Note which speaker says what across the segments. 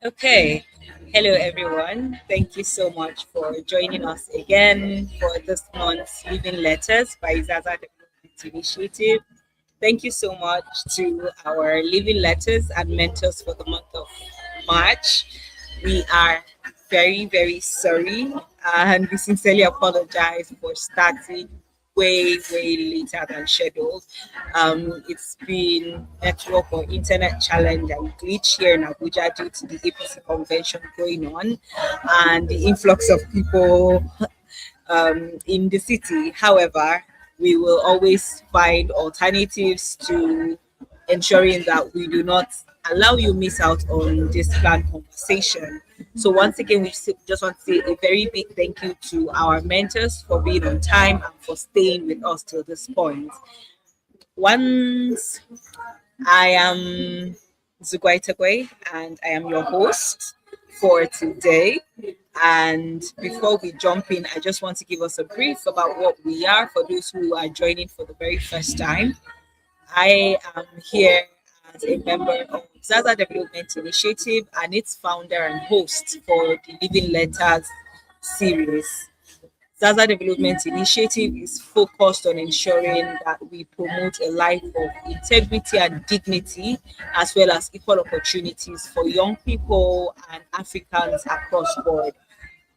Speaker 1: Okay. Hello, everyone. Thank you so much for joining us again for this month's Living Letters by Zaza Development Initiative. Thank you so much to our Living Letters and mentors for the month of March. We are very, very sorry and we sincerely apologize for starting way later than scheduled. It's been network or internet challenge and glitch here in Abuja due to the APC convention going on and the influx of people in the city. However, we will always find alternatives to ensuring that we do not allow you miss out on this planned conversation. So once again, just want to say a very big thank you to our mentors for being on time and for staying with us till this point. Once I am Zugwai and I am your host for today. And before we jump in, I just want to give us a brief about what we are for those who are joining for the very first time. I am here as a member of Zaza Development Initiative and its founder and host for the Living Letters series. Zaza Development Initiative is focused on ensuring that we promote a life of integrity and dignity, as well as equal opportunities for young people and Africans across board.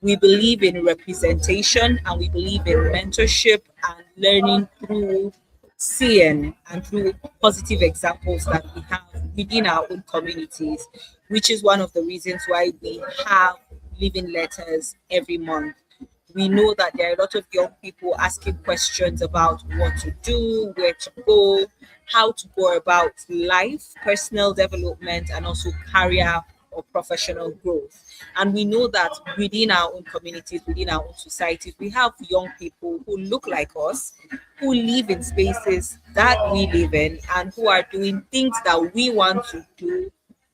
Speaker 1: We believe in representation and we believe in mentorship and learning through seeing and through positive examples that we have within our own communities, which is one of the reasons why we have living letters every month. We know that there are a lot of young people asking questions about what to do, where to go, how to go about life, personal development, and also career or professional growth. And we know that within our own communities, within our own societies, we have young people who look like us, who live in spaces that we live in, and who are doing things that we want to do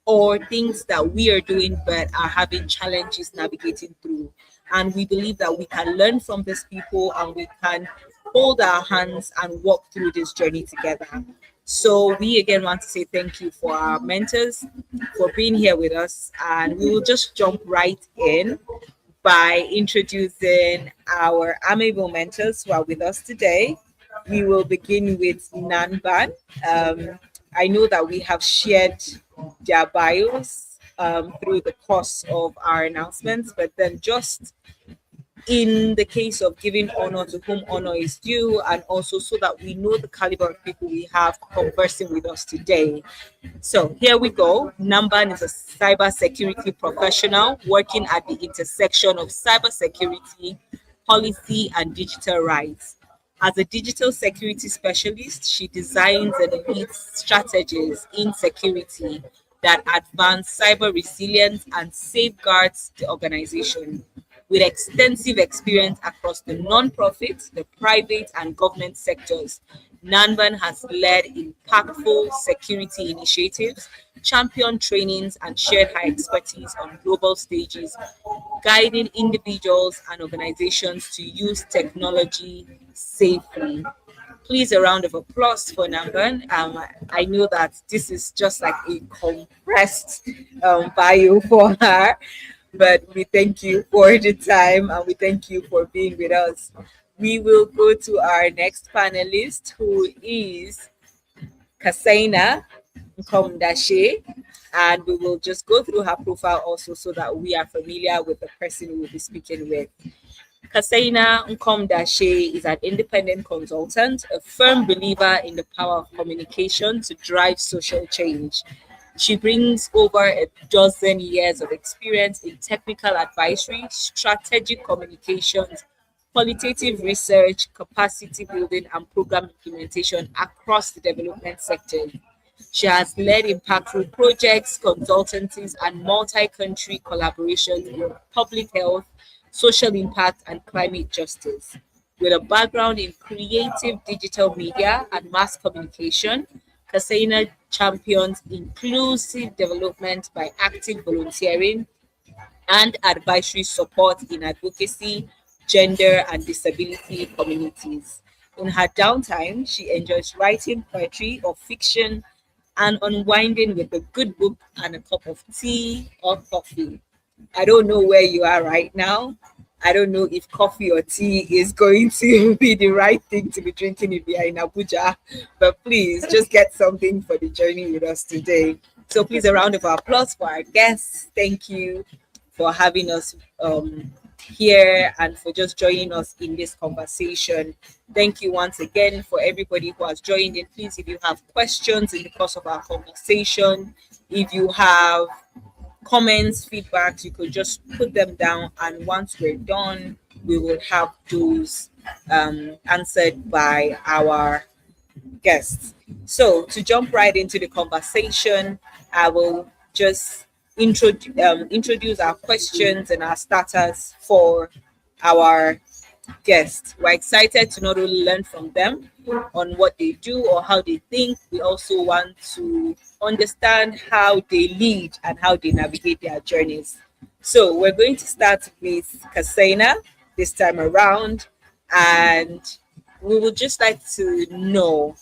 Speaker 1: or things that we are doing but are having challenges navigating through. And we believe that we can learn from these people and we can hold our hands and walk through this journey together. So we again want to say thank you for our mentors for being here with us. And we will just jump right in by introducing our amiable mentors who are with us today. We will begin with Nanban. I know that we have shared their bios through the course of our announcements, but then just in the case of giving honor to whom honor is due, and also so that we know the caliber of people we have conversing with us today. So here we go. Namban is a cybersecurity professional working at the intersection of cybersecurity, policy, and digital rights. As a digital security specialist, she designs and leads strategies in security that advance cyber resilience and safeguards the organization. With extensive experience across the non-profit, the private, and government sectors, Nanban has led impactful security initiatives, championed trainings, and shared her expertise on global stages, guiding individuals and organizations to use technology safely. Please, a round of applause for Nanban. I know that this is just like a compressed bio for her, but we thank you for the time and we thank you for being with us. We will go to our next panelist, who is Kasaina Nkomdashe, and we will just go through her profile also so that we are familiar with the person we will be speaking with. Kasaina Nkomdashe is an independent consultant, a firm believer in the power of communication to drive social change. She brings over a dozen years of experience in technical advisory, strategic communications, qualitative research, capacity building, and program implementation across the development sector. She has led impactful projects, consultancies, and multi country collaborations in public health, social impact, and climate justice. With a background in creative digital media and mass communication, Kasaina champions inclusive development by active volunteering and advisory support in advocacy, gender, and disability communities. In her downtime, she enjoys writing poetry or fiction and unwinding with a good book and a cup of tea or coffee. I don't know where you are right now. I don't know if coffee or tea is going to be the right thing to be drinking if you are in Abuja, but please just get something for the journey with us today. So, please, a round of applause for our guests. Thank you for having us here and for just joining us in this conversation. Thank you once again for everybody who has joined in. Please, if you have questions in the course of our conversation, if you have comments, feedbacks, you could just put them down. And once we're done, we will have those answered by our guests. So, to jump right into the conversation, I will just introduce our questions and our starters for our guests. We're excited to not only learn from them on what they do or how they think, we also want to understand how they lead and how they navigate their journeys. So we're going to start with Kasaina this time around, and we would just like to know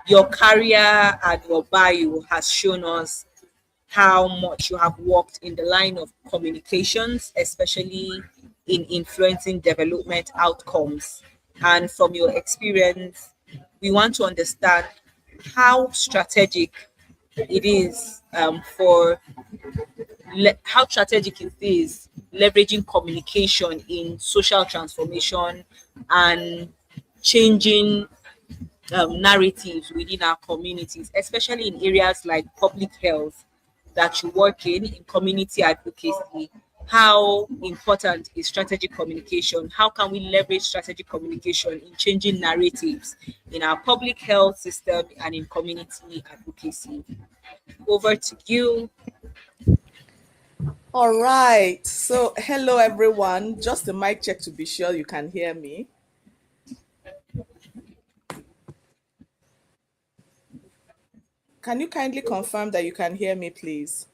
Speaker 1: your career and your bio has shown us how much you have worked in the line of communications, especially in influencing development outcomes. And from your experience, we want to understand how strategic it is how strategic it is leveraging communication in social transformation and changing narratives within our communities, especially in areas like public health that you work in community advocacy. How important is strategic communication? How can we leverage strategic communication in changing narratives in our public health system and in community advocacy? Over to you.
Speaker 2: All right. So, hello everyone. Just a mic check to be sure you can hear me. Can you kindly confirm that you can hear me, please?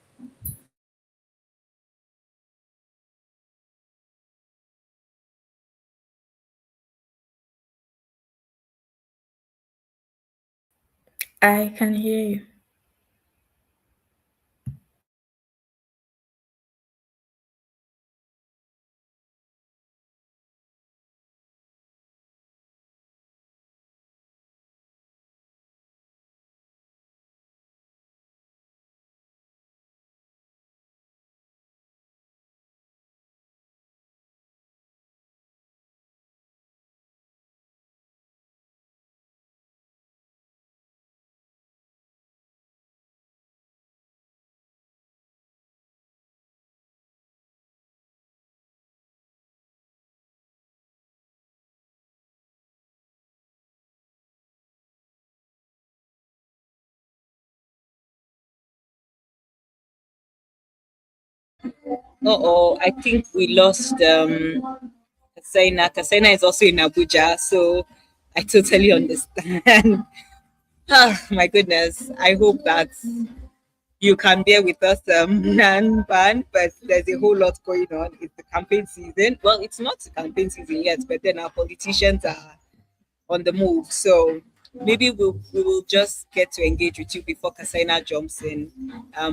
Speaker 3: I can hear you.
Speaker 1: Oh, I think we lost Kasaina. Kasaina is also in Abuja, so I totally understand. My goodness. I hope that you can bear with us, Nan Ban, but there's a whole lot going on. It's the campaign season. Well, it's not the campaign season yet, but then our politicians are on the move. So maybe we will just get to engage with you before Kasaina jumps in,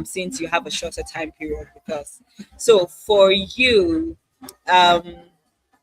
Speaker 1: since you have a shorter time period with us. So for you, um,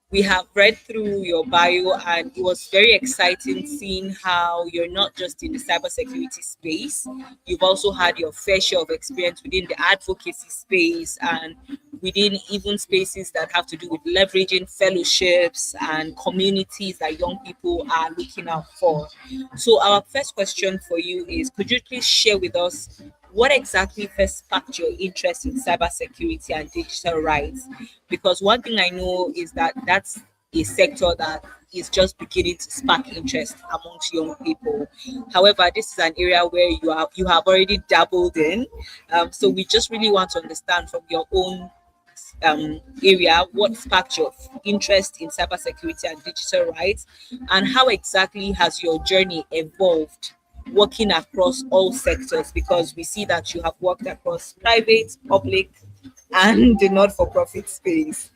Speaker 1: we have read through your bio and it was very exciting seeing how you're not just in the cybersecurity space, you've also had your fair share of experience within the advocacy space and within even spaces that have to do with leveraging fellowships and communities that young people are looking out for. So our first question for you is, could you please share with us what exactly first sparked your interest in cybersecurity and digital rights? Because one thing I know is that that's a sector that is just beginning to spark interest amongst young people. However, this is an area where you have already dabbled in. So we just really want to understand from your own area what sparked your interest in cybersecurity and digital rights, and how exactly has your journey evolved working across all sectors, because we see that you have worked across private, public, and the not-for-profit space.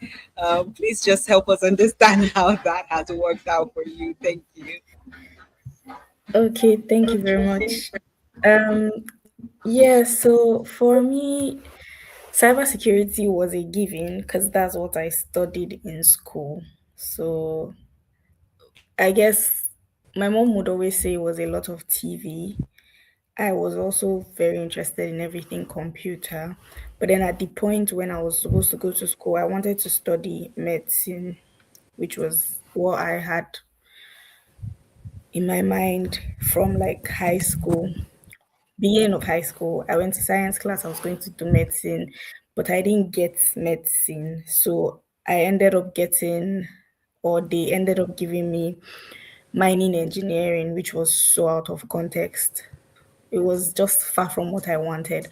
Speaker 1: Please just help us understand how that has worked out for you. Thank you.
Speaker 3: Okay, thank you very much. Um, Yeah, so for me, cybersecurity was a given because that's what I studied in school. So I guess my mom would always say it was a lot of TV. I was also very interested in everything computer. But then at the point when I was supposed to go to school, I wanted to study medicine, which was what I had in my mind from like high school. Beginning of high school, I went to science class. I was going to do medicine, but I didn't get medicine. So I ended up getting, or they ended up giving me mining engineering, which was so out of context. It was just far from what I wanted.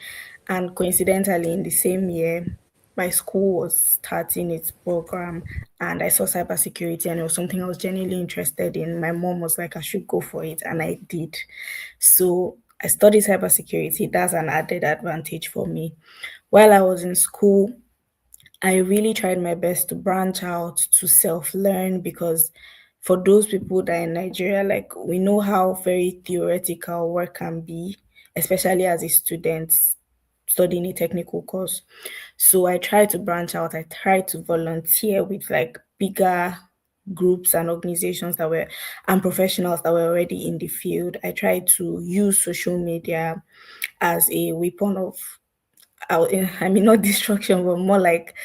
Speaker 3: And coincidentally, in the same year, my school was starting its program and I saw cybersecurity and it was something I was genuinely interested in. My mom was like, I should go for it. And I did. So I studied cybersecurity. That's an added advantage for me. While I was in school, I really tried my best to branch out to self learn because for those people that are in Nigeria, like we know how very theoretical work can be, especially as a student studying a technical course. So I tried to branch out. I tried to volunteer with like bigger groups and organizations that were and professionals that were already in the field. I tried to use social media as a weapon of I mean, not destruction, but more like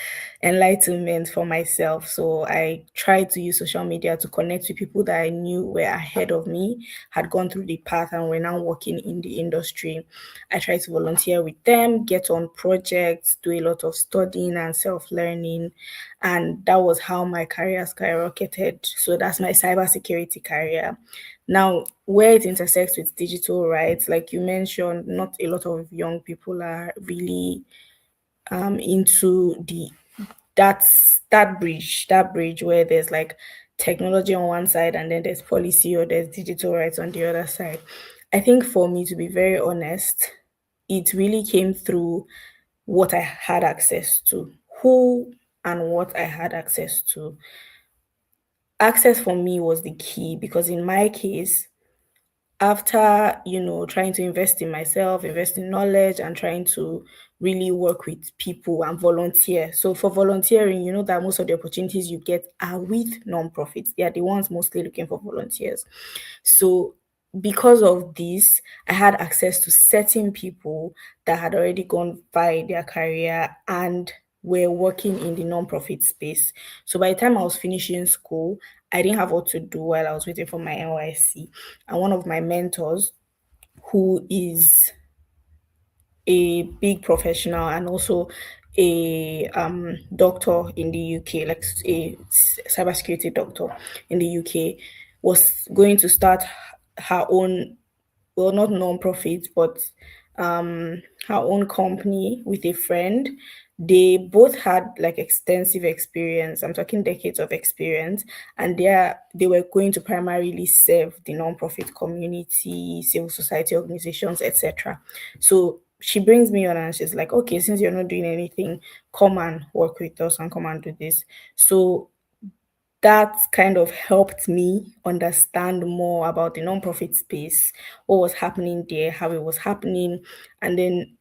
Speaker 3: enlightenment for myself. So I tried to use social media to connect with people that I knew were ahead of me, had gone through the path, and were now working in the industry. I tried to volunteer with them, get on projects, do a lot of studying and self learning. And that was how my career skyrocketed. So that's my cybersecurity career. Now, where it intersects with digital rights, like you mentioned, not a lot of young people are really into the that bridge where there's like technology on one side and then there's policy or there's digital rights on the other side. I think for me, to be very honest, it really came through what I had access to, who and what I had access to. Access for me was the key because in my case, after trying to invest in myself, invest in knowledge, and trying to really work with people and volunteer. So for volunteering, you know that most of the opportunities you get are with non-profits. They are the ones mostly looking for volunteers. So because of this, I had access to certain people that had already gone by their career and were working in the non-profit space. So by the time I was finishing school, I didn't have what to do while I was waiting for my NYC. And one of my mentors, who is a big professional and also a doctor in the UK, like a cybersecurity doctor in the UK, was going to start her own, well, not non-profit, but her own company with a friend. They both had like extensive experience. I'm talking decades of experience, and they were going to primarily serve the non-profit community, civil society organizations, etc. So she brings me on and she's like, okay, since you're not doing anything, come and work with us and come and do this. So that kind of helped me understand more about the nonprofit space, what was happening there, how it was happening, and then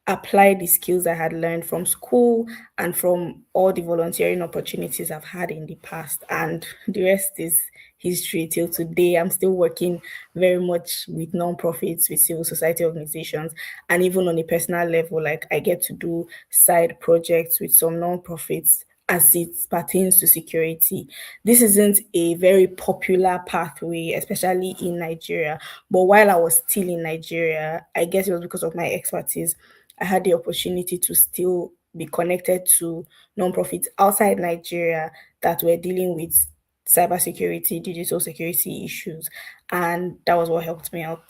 Speaker 3: apply the skills I had learned from school and from all the volunteering opportunities I've had in the past. And the rest is history till today. I'm still working very much with nonprofits, with civil society organizations, and even on a personal level, like I get to do side projects with some nonprofits as it pertains to security. This isn't a very popular pathway, especially in Nigeria. But while I was still in Nigeria, I guess it was because of my expertise, I had the opportunity to still be connected to nonprofits outside Nigeria that were dealing with cybersecurity, digital security issues. And that was what helped me out.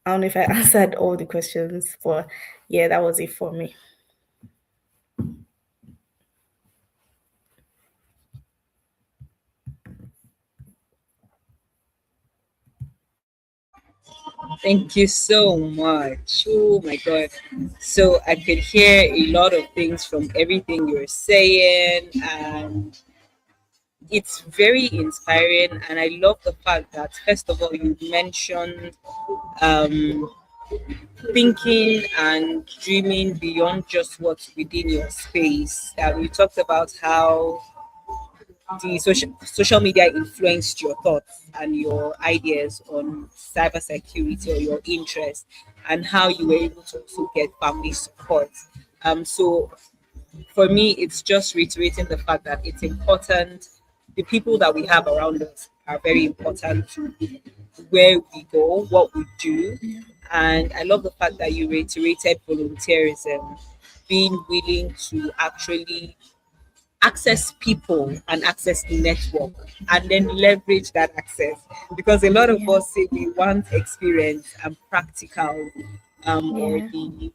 Speaker 3: I don't know if I answered all the questions, but yeah, that was it for me.
Speaker 1: Thank you so much. Oh my God. So I could hear a lot of things from everything you're saying, and it's very inspiring. And I love the fact that, first of all, you mentioned um, thinking and dreaming beyond just what's within your space. You talked about how the social media influenced your thoughts and your ideas on cybersecurity or your interest, and how you were able to also get family support. So for me, it's just reiterating the fact that it's important. The people that we have around us are very important to where we go, what we do. And I love the fact that you reiterated volunteerism, being willing to actually access people and access the network and then leverage that access, because a lot of
Speaker 3: Yeah.
Speaker 1: us say we want experience and practical, or
Speaker 3: Yeah.
Speaker 1: the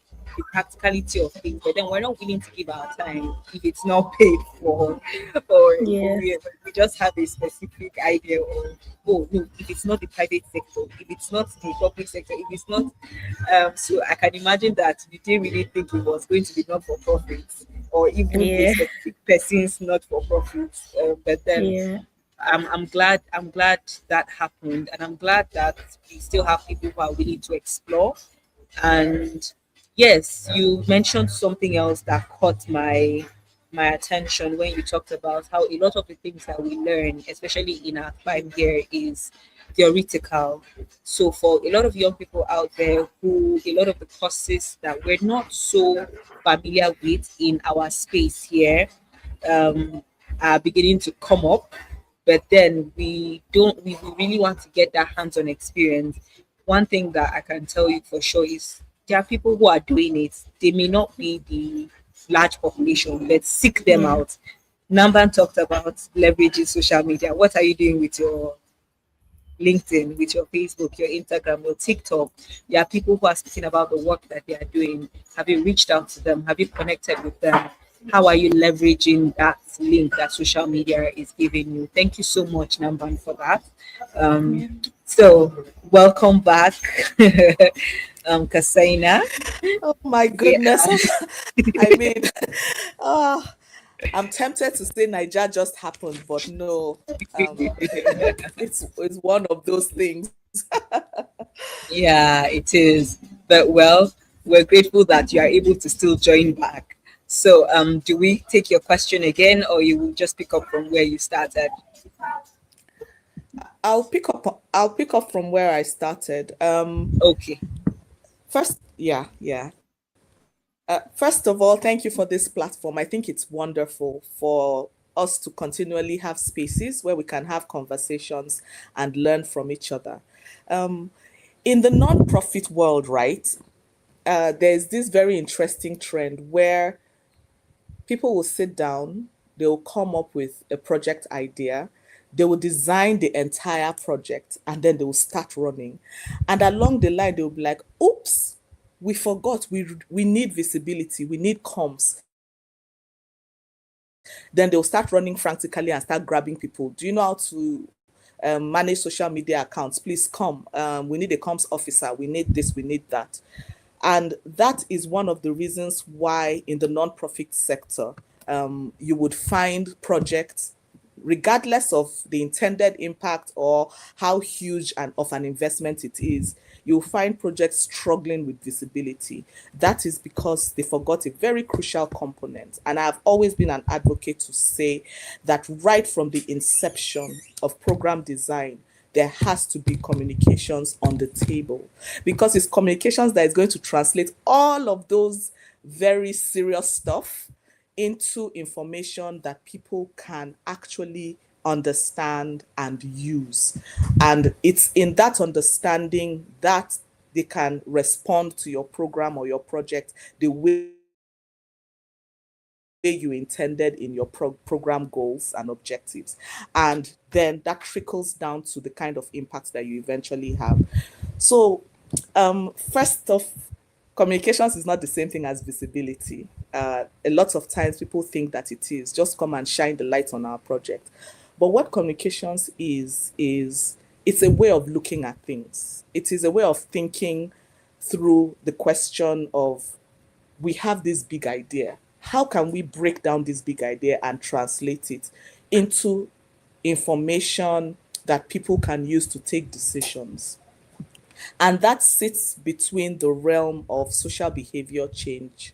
Speaker 1: practicality of things, but then we're not willing to give our time if it's not paid for, or
Speaker 3: Yes.
Speaker 1: we just have a specific idea of, oh no, if it's not the private sector, if it's not the public sector, if it's not, so I can imagine that you didn't really think it was going to be not for profit, or even a
Speaker 3: Yeah.
Speaker 1: specific person's not for profit. But then
Speaker 3: Yeah.
Speaker 1: I'm glad that happened, and I'm glad that we still have people who are willing to explore. And yes, you mentioned something else that caught my attention when you talked about how a lot of the things that we learn, especially in our time here, is theoretical. So for a lot of young people out there, who a lot of the courses that we're not so familiar with in our space here, um, are beginning to come up, but then we really want to get that hands-on experience. One thing that I can tell you for sure is there are people who are doing it. They may not be the large population, but seek them
Speaker 3: Yeah.
Speaker 1: out. Namban talked about leveraging social media. What are you doing with your LinkedIn, with your Facebook, your Instagram, your TikTok? There are people who are speaking about the work that they are doing. Have you reached out to them? Have you connected with them? How are you leveraging that link that social media is giving you? Thank you so much, Namban, for that. Um,
Speaker 3: Yeah.
Speaker 1: so, welcome back, Kasaina.
Speaker 2: Oh my
Speaker 1: We
Speaker 2: goodness. I mean, ah, I'm tempted to say Niger just happened, but no. Um, it's one of those things.
Speaker 1: Yeah, it is. But well, we're grateful that you are able to still join back. So, do we take your question again, or you will just pick up from where you started?
Speaker 2: I'll pick up from where I started.
Speaker 1: Okay.
Speaker 2: First, yeah, yeah. First of all, thank you for this platform. I think it's wonderful for us to continually have spaces where we can have conversations and learn from each other. Um, in the nonprofit world, right, there's this very interesting trend where people will sit down, they'll come up with a project idea, they will design the entire project, and then they will start running. And along the line, they'll be like, oops, we forgot we need visibility, we need comms. Then they'll start running frantically and start grabbing people. Do you know how to manage social media accounts? Please come. We need a comms officer. We need this, we need that. And that is one of the reasons why in the nonprofit sector, you would find projects, regardless of the intended impact or how huge and of an investment it is, you'll find projects struggling with visibility. That is because they forgot a very crucial component. And I've always been an advocate to say that right from the inception of program design, there has to be communications on the table, because it's communications that is going to translate all of those very serious stuff into information that people can actually understand and use. And it's in that understanding that they can respond to your program or your project the way you intended in your program goals and objectives. And then that trickles down to the kind of impact that you eventually have. So, first off, communications is not the same thing as visibility. A lot of times people think that it is just come and shine the light on our project. But what communications is it's a way of looking at things. It is a way of thinking through the question of, we have this big idea. How can we break down this big idea and translate it into information that people can use to take decisions? And that sits between the realm of social behavior change,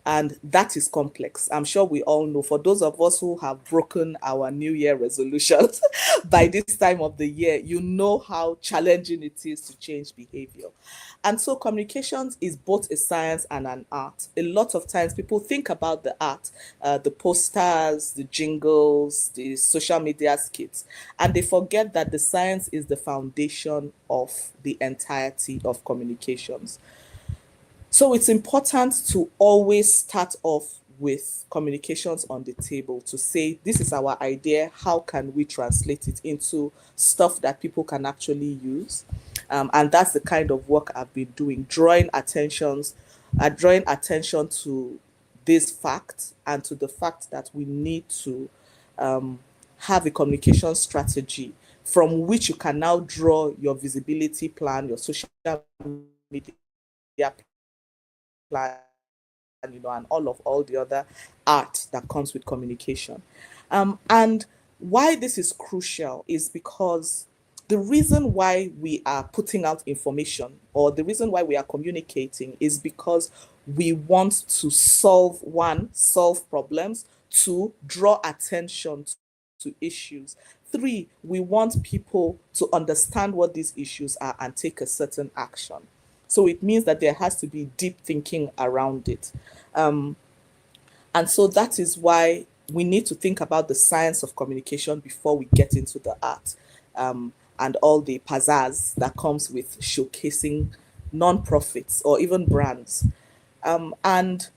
Speaker 2: and that is complex. I'm sure we all know, for those of us who have broken our New Year resolutions by this time of the year, you know how challenging it is to change behavior. And so communications is both a science and an art. A lot of times people think about the art, the posters, the jingles, the social media skits, and they forget that the science is the foundation of the entirety of communications. So it's important to always start off with communications on the table to say, this is our idea. How can we translate it into stuff that people can actually use? And that's the kind of work I've been doing, drawing attention to this fact and to the fact that we need to have a communication strategy from which you can now draw your visibility plan, your social media plan, and all the other art that comes with communication. And why this is crucial is because the reason why we are putting out information, or the reason why we are communicating, is because we want to solve problems, two, draw attention to issues, three, we want people to understand what these issues are and take a certain action. So it means that there has to be deep thinking around it. And so that is why we need to think about the science of communication before we get into the art, and all the pizzazz that comes with showcasing non-profits or even brands. And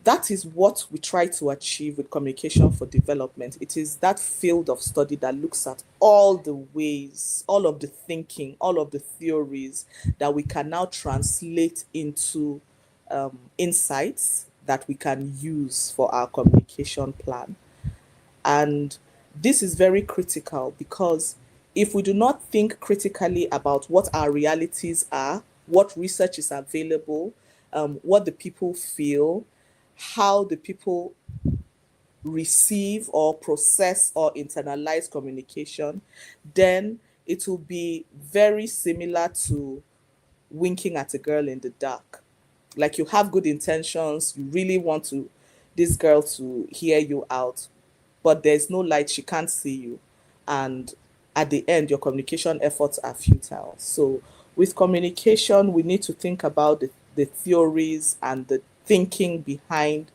Speaker 2: that is what we try to achieve with communication for development. It is that field of study that looks at all the ways, all of the thinking, all of the theories that we can now translate into insights that we can use for our communication plan. And this is very critical because if we do not think critically about what our realities are, what research is available, what the people feel, how the people receive or process or internalize communication, then it will be very similar to winking at a girl in the dark. Like, you have good intentions, you really want this girl to hear you out, but there's no light, she can't see you. And at the end, your communication efforts are futile. So with communication, we need to think about the theories and the thinking behind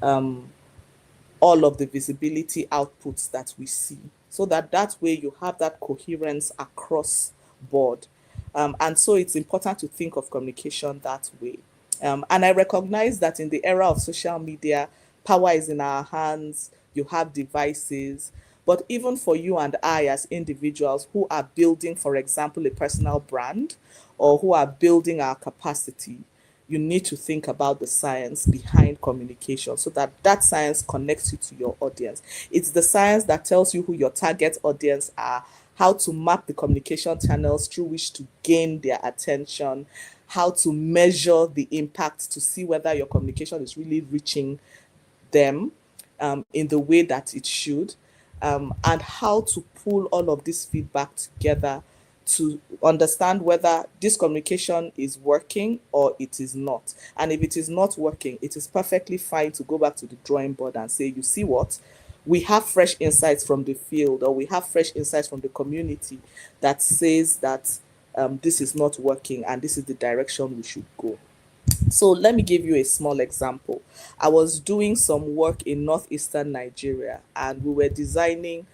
Speaker 2: all of the visibility outputs that we see, so that way you have that coherence across board. And so it's important to think of communication that way. And I recognize that in the era of social media, power is in our hands, you have devices. But even for you and I, as individuals who are building, for example, a personal brand, or who are building our capacity, you need to think about the science behind communication so that that science connects you to your audience. It's the science that tells you who your target audience are, how to map the communication channels through which to gain their attention, how to measure the impact to see whether your communication is really reaching them in the way that it should, and how to pull all of this feedback together to understand whether this communication is working or it is not. And if it is not working, it is perfectly fine to go back to the drawing board and say, you see what? We have fresh insights from the field, or we have fresh insights from the community that says that this is not working and this is the direction we should go. So let me give you a small example. I was doing some work in northeastern Nigeria, and we were designing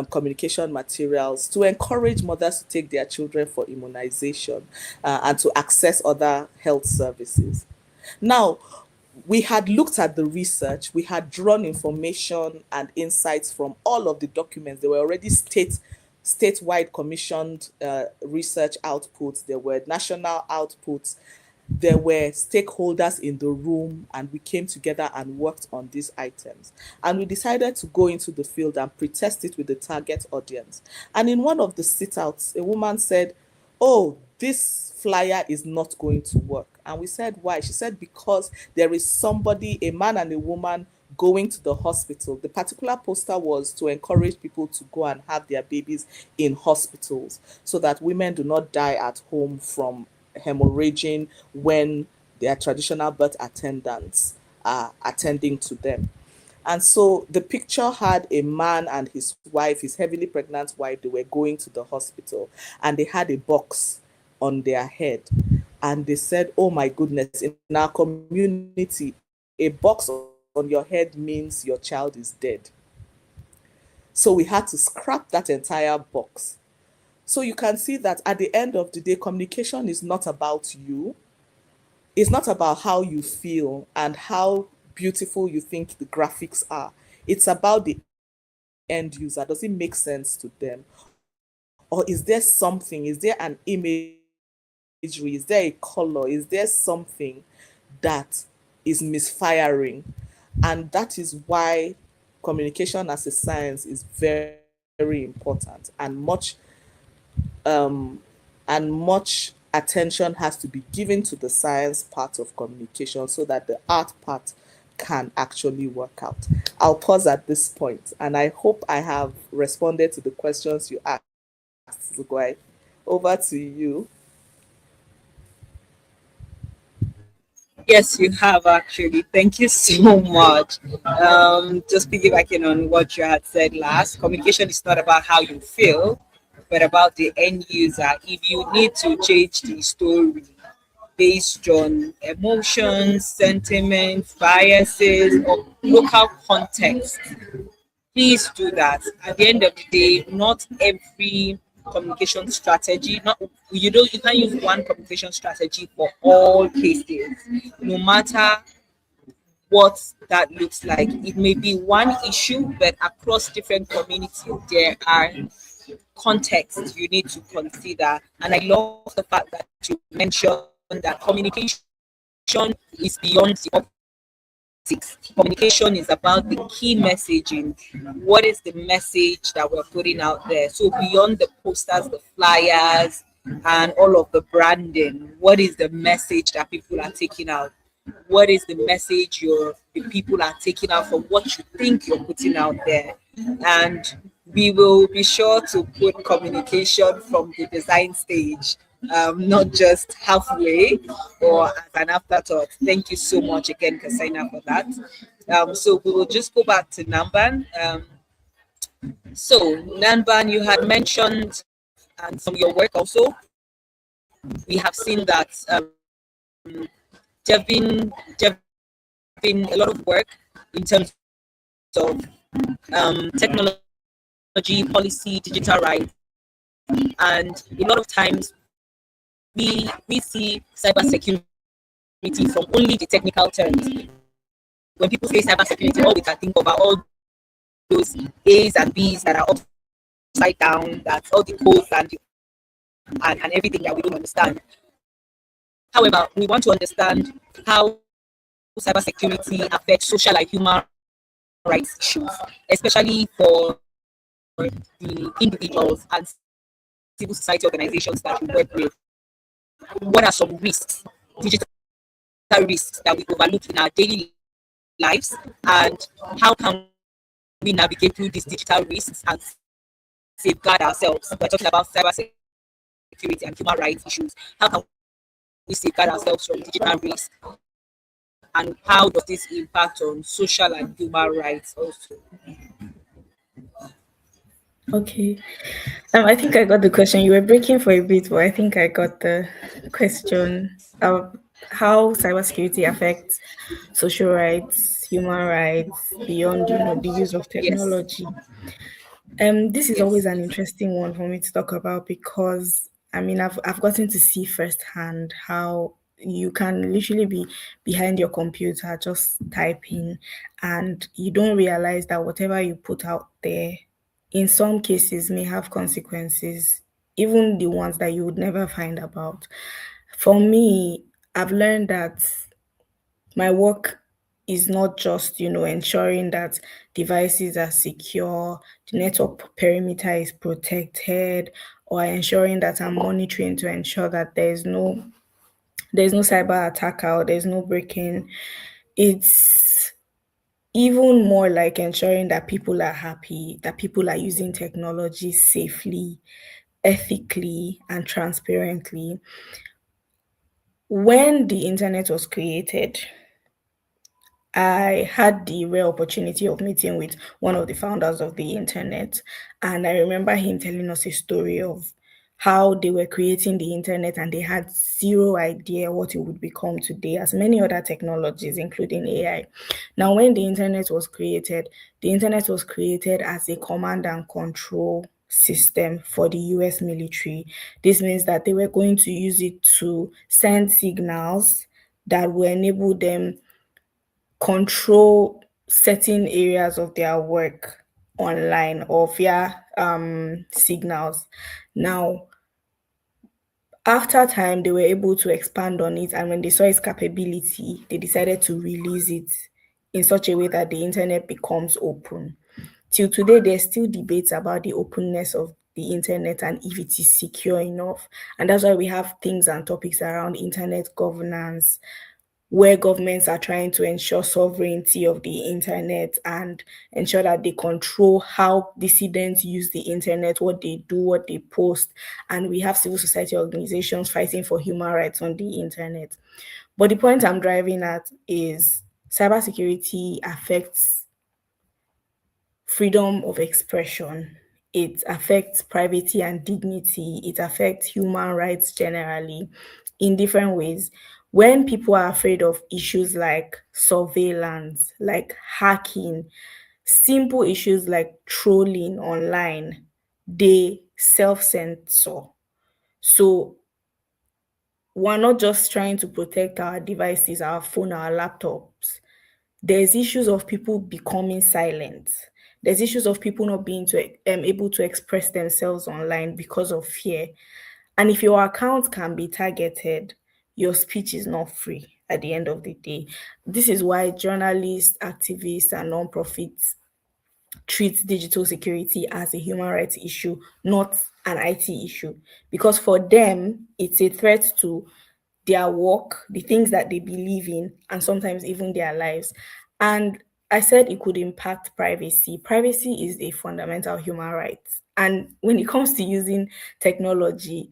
Speaker 2: communication materials to encourage mothers to take their children for immunization, and to access other health services. Now, we had looked at the research, we had drawn information and insights from all of the documents. There were already statewide commissioned research outputs, there were national outputs, there were stakeholders in the room, and we came together and worked on these items. And we decided to go into the field and pre-test it with the target audience. And in one of the sit-outs, a woman said, oh, this flyer is not going to work. And we said, why? She said, because there is somebody, a man and a woman, going to the hospital. The particular poster was to encourage people to go and have their babies in hospitals so that women do not die at home from hemorrhaging when their traditional birth attendants are attending to them. And so the picture had a man and his wife, his heavily pregnant wife, they were going to the hospital and they had a box on their head. And they said, oh my goodness, in our community, a box on your head means your child is dead. So we had to scrap that entire box. So you can see that at the end of the day, communication is not about you. It's not about how you feel and how beautiful you think the graphics are. It's about the end user. Does it make sense to them? Or is there something? Is there an imagery? Is there a color? Is there something that is misfiring? And that is why communication as a science is very important and much attention has to be given to the science part of communication so that the art part can actually work out. I'll pause at this point and I hope I have responded to the questions you asked, Zugwai. Over to you.
Speaker 1: Yes, you have actually. Thank you so much. Just piggybacking on what you had said last, communication is not about how you feel, but about the end user. If you need to change the story based on emotions, sentiments, biases, or local context, please do that. At the end of the day, not every communication strategy, not you can't use one communication strategy for all cases. No matter what that looks like. It may be one issue, but across different communities, there are contexts you need to consider. And I love the fact that you mentioned that communication is beyond the optics. Communication is about the key messaging. What is the message that we're putting out there? So beyond the posters, the flyers, and all of the branding, what is the message that people are taking out? What is the message the people are taking out from what you think you're putting out there? And we will be sure to put communication from the design stage, not just halfway or as an afterthought. Thank you so much again, Kasaina, for that. So we will just go back to Namban. So Namban, you had mentioned, and from your work also, we have seen that there have been a lot of work in terms of technology, policy, digital rights, and a lot of times we see cybersecurity from only the technical terms. When people say cybersecurity, all we can think of are all those A's and B's that are upside down, that's all the codes and everything that we don't understand. However, we want to understand how cybersecurity affects social and human rights issues, especially for the individuals and civil society organizations that we work with. What are some risks, digital risks that we overlook in our daily lives, and how can we navigate through these digital risks and safeguard ourselves? We're talking about cybersecurity and human rights issues. How can we safeguard ourselves from digital risks, and how does this impact on social and human rights also?
Speaker 3: Okay. I think I got the question. You were breaking for a bit, but I think I got the question of how cybersecurity affects social rights, human rights, beyond, the use of
Speaker 1: Yes,
Speaker 3: technology. This is always
Speaker 1: yes,
Speaker 3: an interesting one for me to talk about because I've gotten to see firsthand how you can literally be behind your computer just typing, and you don't realize that whatever you put out there in some cases may have consequences, even the ones that you would never find about. For me, I've learned that my work is not just, ensuring that devices are secure, the network perimeter is protected, or ensuring that I'm monitoring to ensure that there's no cyber attacker or there's no break-in. It's even more like ensuring that people are happy, that people are using technology safely, ethically, and transparently. When the internet was created, I had the rare opportunity of meeting with one of the founders of the internet, and I remember him telling us a story of how they were creating the internet and they had zero idea what it would become today, as many other technologies, including AI. Now, when the internet was created as a command and control system for the US military. This means that they were going to use it to send signals that will enable them control certain areas of their work online or via signals. Now, after time, they were able to expand on it, and when they saw its capability, they decided to release it in such a way that the internet becomes open. Till today, there's still debates about the openness of the internet and if it is secure enough. And that's why we have things and topics around internet governance, where governments are trying to ensure sovereignty of the internet and ensure that they control how dissidents use the internet, what they do, what they post. And we have civil society organizations fighting for human rights on the internet. But the point I'm driving at is cybersecurity affects freedom of expression. It affects privacy and dignity. It affects human rights generally in different ways. When people are afraid of issues like surveillance, like hacking, simple issues like trolling online, they self censor. So we're not just trying to protect our devices, our phone, our laptops. There's issues of people becoming silent. There's issues of people not being able to express themselves online because of fear. And if your account can be targeted, your speech is not free at the end of the day. This is why journalists, activists, and nonprofits treat digital security as a human rights issue, not an IT issue. Because for them, it's a threat to their work, the things that they believe in, and sometimes even their lives. And I said it could impact privacy. Privacy is a fundamental human right. And when it comes to using technology,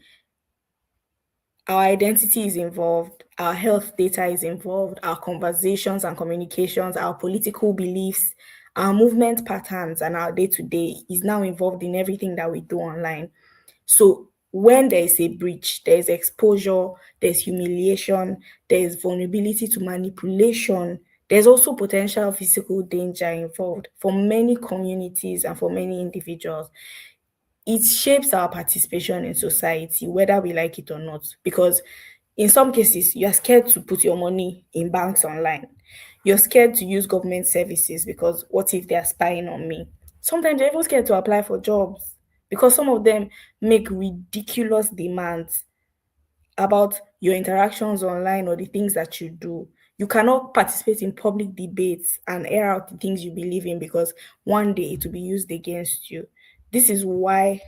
Speaker 3: our identity is involved, our health data is involved, our conversations and communications, our political beliefs, our movement patterns, and our day to day is now involved in everything that we do online. So when there is a breach, there is exposure, there's humiliation, there's vulnerability to manipulation, there's also potential physical danger involved for many communities and for many individuals. It shapes our participation in society, whether we like it or not. Because in some cases, you are scared to put your money in banks online. You're scared to use government services because what if they are spying on me? Sometimes you're even scared to apply for jobs because some of them make ridiculous demands about your interactions online or the things that you do. You cannot participate in public debates and air out the things you believe in because one day it will be used against you. This is why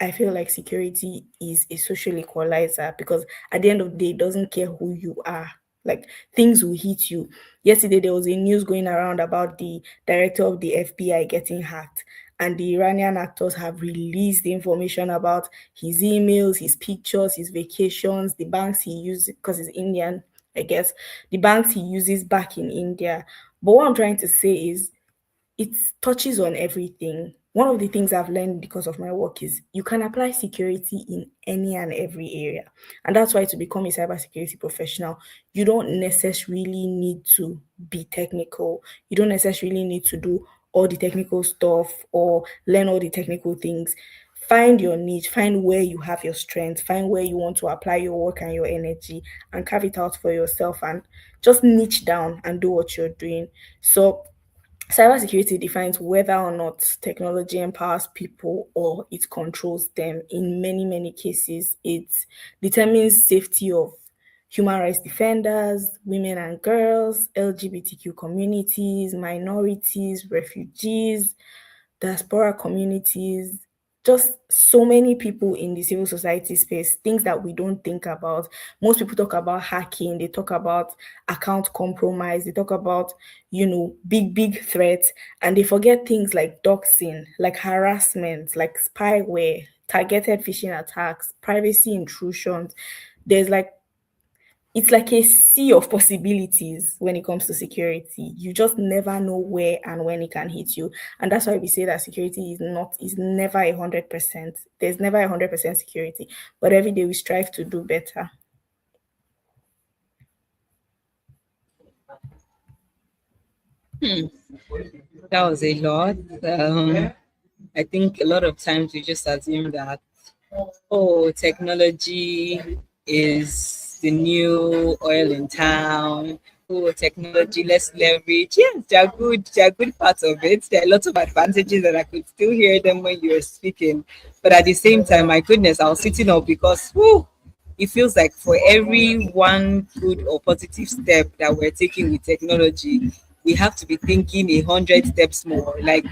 Speaker 3: I feel like security is a social equalizer because at the end of the day, it doesn't care who you are. Like things will hit you. Yesterday, there was a news going around about the director of the FBI getting hacked, and the Iranian actors have released the information about his emails, his pictures, his vacations, the banks he uses because he's Indian, I guess, the banks he uses back in India. But what I'm trying to say is it touches on everything. One of the things I've learned because of my work is you can apply security in any and every area. And that's why to become a cybersecurity professional, you don't necessarily need to be technical. You don't necessarily need to do all the technical stuff or learn all the technical things. Find your niche, find where you have your strength, find where you want to apply your work and your energy and carve it out for yourself and just niche down and do what you're doing. So cybersecurity defines whether or not technology empowers people or it controls them. In many, many cases, it determines safety of human rights defenders, women and girls, LGBTQ communities, minorities, refugees, diaspora communities. just so many people in the civil society space, things that we don't think about. Most people talk about hacking, they talk about account compromise, they talk about, big threats, and they forget things like doxing, like harassment, like spyware, targeted phishing attacks, privacy intrusions. There's like it's like a sea of possibilities when it comes to security. You just never know where and when it can hit you. And that's why we say that security is never 100%. There's never 100% security. But every day we strive to do better.
Speaker 1: That was a lot. I think a lot of times we just assume that, oh, technology is the new oil in town. Oh, technology, let's leverage. Yes, there are good. There are good parts of it. There are lots of advantages, and I could still hear them when you were speaking. But at the same time, my goodness, I was sitting up because, whew, it feels like for every one good or positive step that we're taking with technology, we have to be thinking 100 steps more. Like,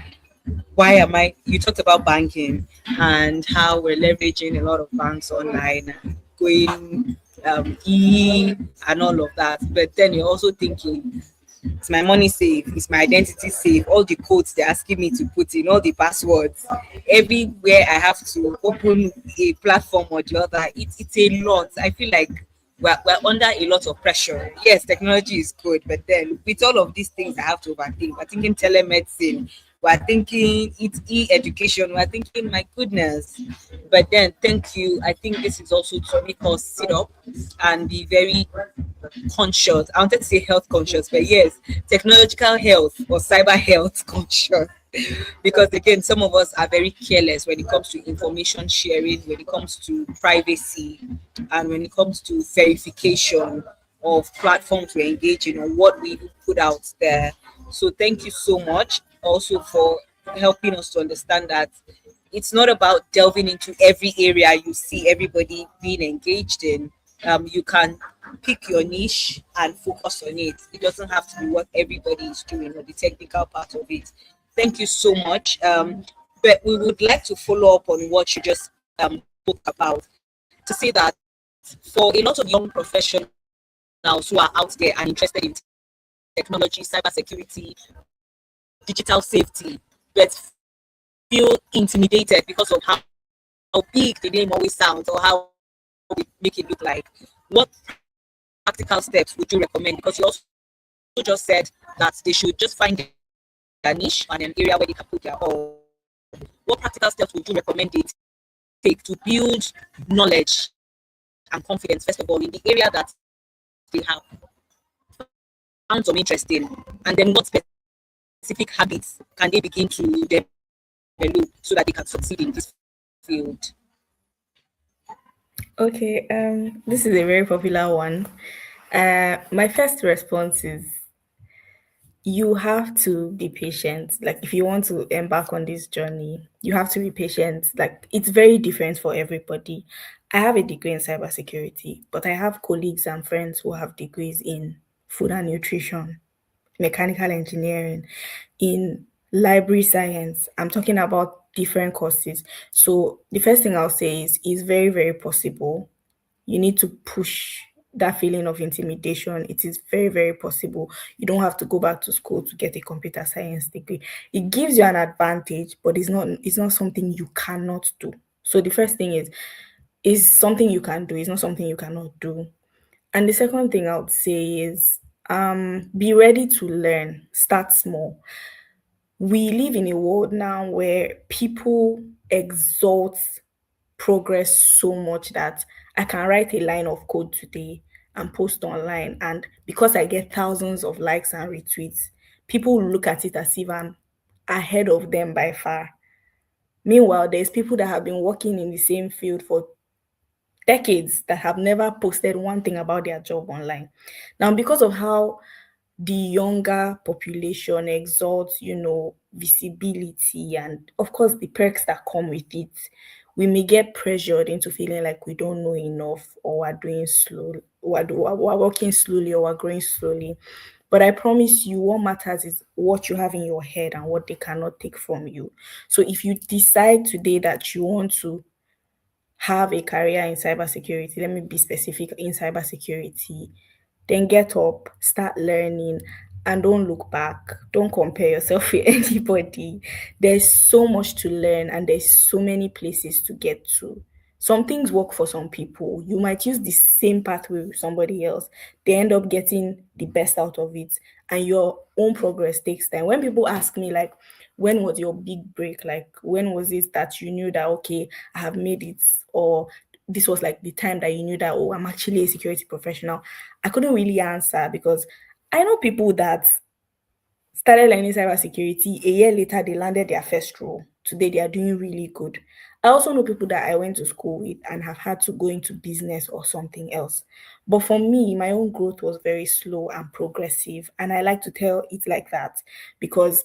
Speaker 1: why am I? You talked about banking and how we're leveraging a lot of banks online, going and all of that. But then you're also thinking, is my money safe? Is my identity safe? All the codes they're asking me to put in, all the passwords, everywhere I have to open a platform or the other, it's a lot. I feel like we're under a lot of pressure. Yes, technology is good, but then with all of these things, I have to overthink. We're thinking telemedicine, we're thinking it's e-education, we're thinking, my goodness. But then, thank you. I think this is also to make us sit up and be very conscious. I wanted to say health conscious, but yes, technological health or cyber health conscious. Because again, some of us are very careless when it comes to information sharing, when it comes to privacy, and when it comes to verification of platforms we engage in or what we put out there. So thank you so much also for helping us to understand that it's not about delving into every area you see everybody being engaged in. You can pick your niche and focus on it. It doesn't have to be what everybody is doing or the technical part of it. Thank you so much. But we would like to follow up on what you just spoke about to say that for a lot of young professionals who are out there and interested in technology, cybersecurity, digital safety, but feel intimidated because of how big the name always sounds or how we make it look like. What practical steps would you recommend? Because you also just said that they should just find their niche and an area where they can put their all. What practical steps would you recommend they take to build knowledge and confidence, first of all, in the area that they have found some interest in? And then what specific habits can they begin to develop so that they can succeed in this field?
Speaker 3: Okay, this is a very popular one. My first response is you have to be patient. Like, if you want to embark on this journey, you have to be patient. Like, it's very different for everybody. I have a degree in cybersecurity, but I have colleagues and friends who have degrees in food and nutrition, mechanical engineering, in library science. I'm talking about different courses. So the first thing I'll say is it's very, very possible. You need to push that feeling of intimidation. It is very, very possible. You don't have to go back to school to get a computer science degree. It gives you an advantage, but it's not something you cannot do. So the first thing is something you can do, it's not something you cannot do. And the second thing I would say is be ready to learn. Start small. We live in a world now where people exalt progress so much that I can write a line of code today and post online. And because I get thousands of likes and retweets, people will look at it as if I'm ahead of them by far. Meanwhile, there's people that have been working in the same field for decades that have never posted one thing about their job online. Now, because of how the younger population exalts, visibility and of course the perks that come with it, we may get pressured into feeling like we don't know enough or we're doing slow, we're working slowly or we're growing slowly. But I promise you, what matters is what you have in your head and what they cannot take from you. So if you decide today that you want to have a career in cybersecurity, let me be specific, in cybersecurity, then get up, start learning, and don't look back. Don't compare yourself with anybody. There's so much to learn, and there's so many places to get to. Some things work for some people. You might use the same pathway with somebody else. They end up getting the best out of it, and your own progress takes time. When people ask me, like, when was your big break? Like, when was it that you knew that, okay, I have made it? Or this was like the time that you knew that, oh, I'm actually a security professional? I couldn't really answer, because I know people that started learning cybersecurity. A year later, they landed their first role. Today, they are doing really good. I also know people that I went to school with and have had to go into business or something else. But for me, my own growth was very slow and progressive. And I like to tell it like that, because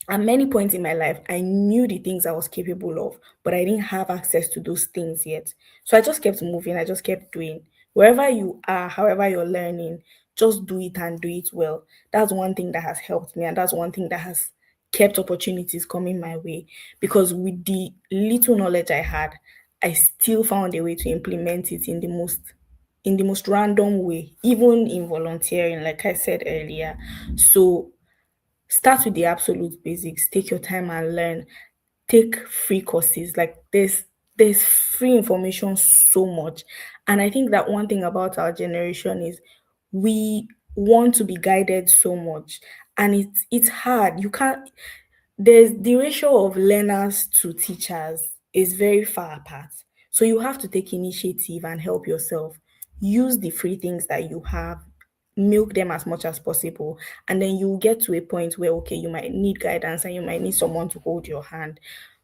Speaker 3: at many points in my life, I knew the things I was capable of, but I didn't have access to those things yet. So I just kept moving, I just kept doing. Wherever you are, however you're learning, just do it and do it well. That's one thing that has helped me, and that's one thing that has kept opportunities coming my way. Because with the little knowledge I had, I still found a way to implement it in the most random way, even in volunteering, like I said earlier. So start with the absolute basics, take your time and learn. Take free courses. Like, there's free information so much. And I think that one thing about our generation is we want to be guided so much, and it's hard. You can't There's the ratio of learners to teachers is very far apart. So you have to take initiative and help yourself. Use the free things that you have, milk them as much as possible, and then you get to a point where, okay, you might need guidance and you might need someone to hold your hand.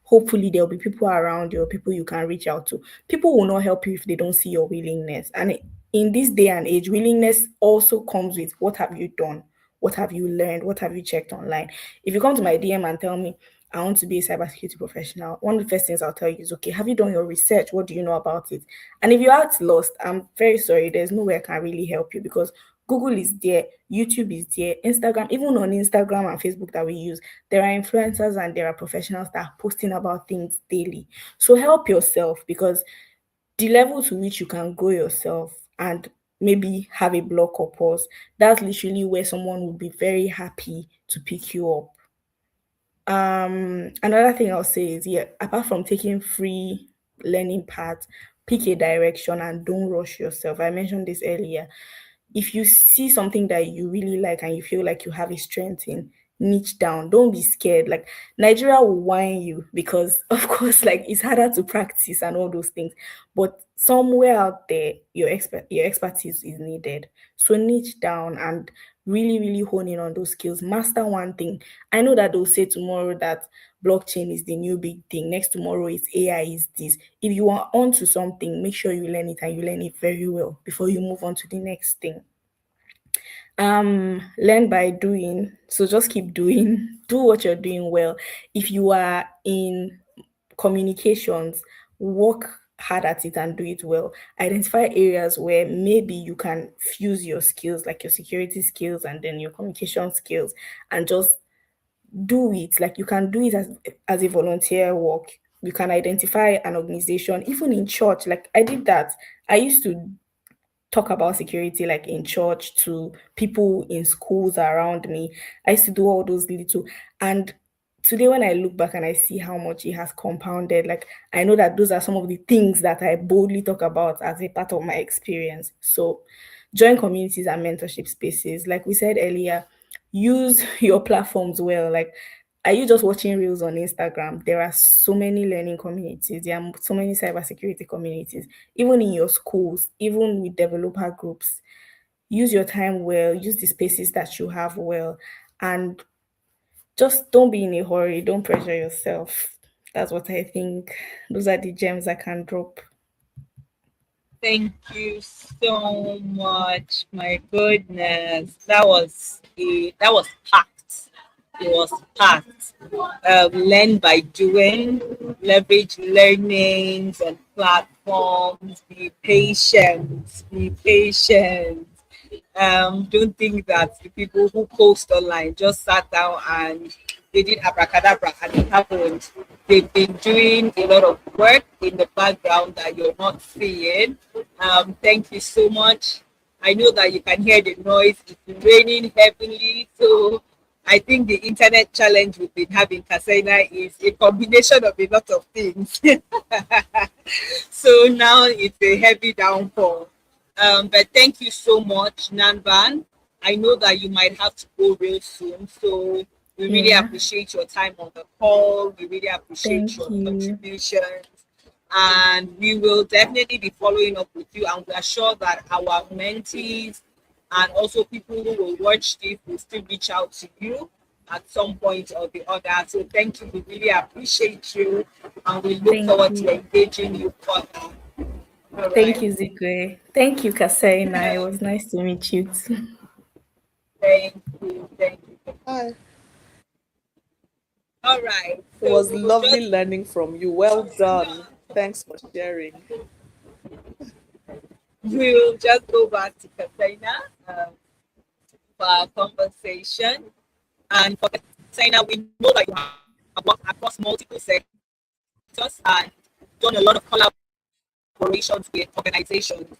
Speaker 3: Hopefully there'll be people around you, or people you can reach out to. People will not help you if they don't see your willingness. And in this day and age, willingness also comes with, what have you done? What have you learned? What have you checked online? If you come to my DM and tell me, I want to be a cybersecurity professional, one of the first things I'll tell you is, okay, have you done your research? What do you know about it? And if you act lost, I'm very sorry. There's no way I can really help you, because Google is there, YouTube is there, Instagram, even on Instagram and Facebook that we use, there are influencers and there are professionals that are posting about things daily. So help yourself, because the level to which you can grow yourself and maybe have a block or pause, that's literally where someone will be very happy to pick you up. Another thing I'll say is, yeah, apart from taking free learning paths, pick a direction and don't rush yourself. I mentioned this earlier. If you see something that you really like and you feel like you have a strength in, niche down. Don't be scared. Like, Nigeria will whine you because, of course, like, it's harder to practice and all those things. But somewhere out there, your expertise is needed. So niche down and really, really hone in on those skills. Master one thing. I know that they'll say tomorrow that blockchain is the new big thing. Next tomorrow is AI is this. If you are onto something, make sure you learn it and you learn it very well before you move on to the next thing. Learn by doing. So just keep doing. Do what you're doing well. If you are in communications, work hard at it and do it well. Identify areas where maybe you can fuse your skills, like your security skills and then your communication skills, and just do it. Like, you can do it as a volunteer work. You can identify an organization, even in church. Like, I did that. I used to talk about security, like, in church, to people in schools around me. I used to do all those little, and today when I look back and I see how much it has compounded, like, I know that those are some of the things that I boldly talk about as a part of my experience. So join communities and mentorship spaces. Like we said earlier, use your platforms well. Like, are you just watching reels on Instagram? There are so many learning communities. There are so many cybersecurity communities, even in your schools, even with developer groups. Use your time well, use the spaces that you have well, and just don't be in a hurry. Don't pressure yourself. That's what I think. Those are the gems I can drop.
Speaker 1: Thank you so much. My goodness, that was packed. It was packed. Learn by doing, leverage learnings and platforms. Be patient. Be patient. Don't think that the people who post online just sat down and they did abracadabra and it happened. They've been doing a lot of work in the background that you're not seeing. Thank you so much. I know that you can hear the noise. It's raining heavily, so I think the internet challenge we've been having, Kasaina, is a combination of a lot of things. So now it's a heavy downpour. But thank you so much, Nanban. I know that you might have to go real soon, so we really
Speaker 3: Yeah.
Speaker 1: appreciate your time on the call. We really appreciate
Speaker 3: Thank
Speaker 1: your
Speaker 3: you.
Speaker 1: contributions, and we will definitely be following up with you. And we are sure that our mentees and also people who will watch this will still reach out to you at some point or the other. So thank you. We really appreciate you, and we look
Speaker 3: Thank
Speaker 1: forward to
Speaker 3: you.
Speaker 1: engaging you further. All
Speaker 3: Thank
Speaker 1: right.
Speaker 3: you, Zikwe. Thank you, Kasaina. It was nice to meet you too.
Speaker 1: Thank you. Thank you.
Speaker 2: Hi.
Speaker 1: All right.
Speaker 2: It
Speaker 1: So
Speaker 2: was
Speaker 1: we will
Speaker 2: lovely
Speaker 1: just
Speaker 2: learning from you. Well done. Thanks for sharing.
Speaker 1: go back to Katrina for our conversation. And for Katrina, we know that you have worked across multiple sectors and done a lot of collaborations with organizations.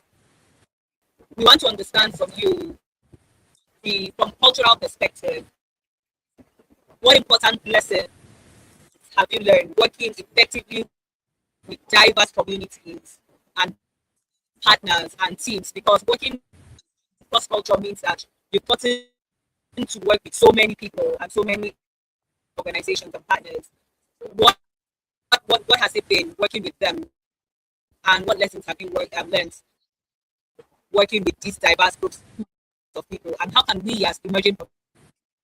Speaker 1: We want to understand from you the from cultural perspective, what important lessons have you learned working effectively with diverse communities and partners and teams? Because working cross culture means that you've gotten to work with so many people and so many organizations and partners. What what has it been working with them, and what lessons have you learned working with these diverse groups of people, and how can we as emerging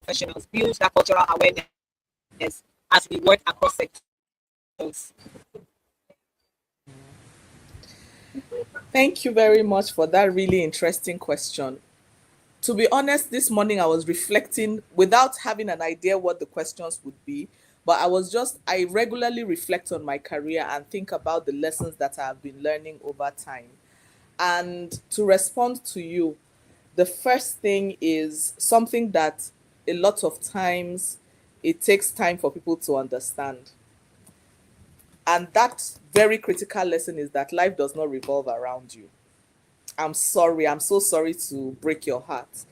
Speaker 1: professionals build that cultural awareness as we work across sectors?
Speaker 2: Thank you very much for that really interesting question. To be honest, this morning I was reflecting without having an idea what the questions would be, but I regularly reflect on my career and think about the lessons that I have been learning over time. And to respond to you, the first thing is something that a lot of times it takes time for people to understand. And that very critical lesson is that life does not revolve around you. I'm sorry. I'm so sorry to break your heart.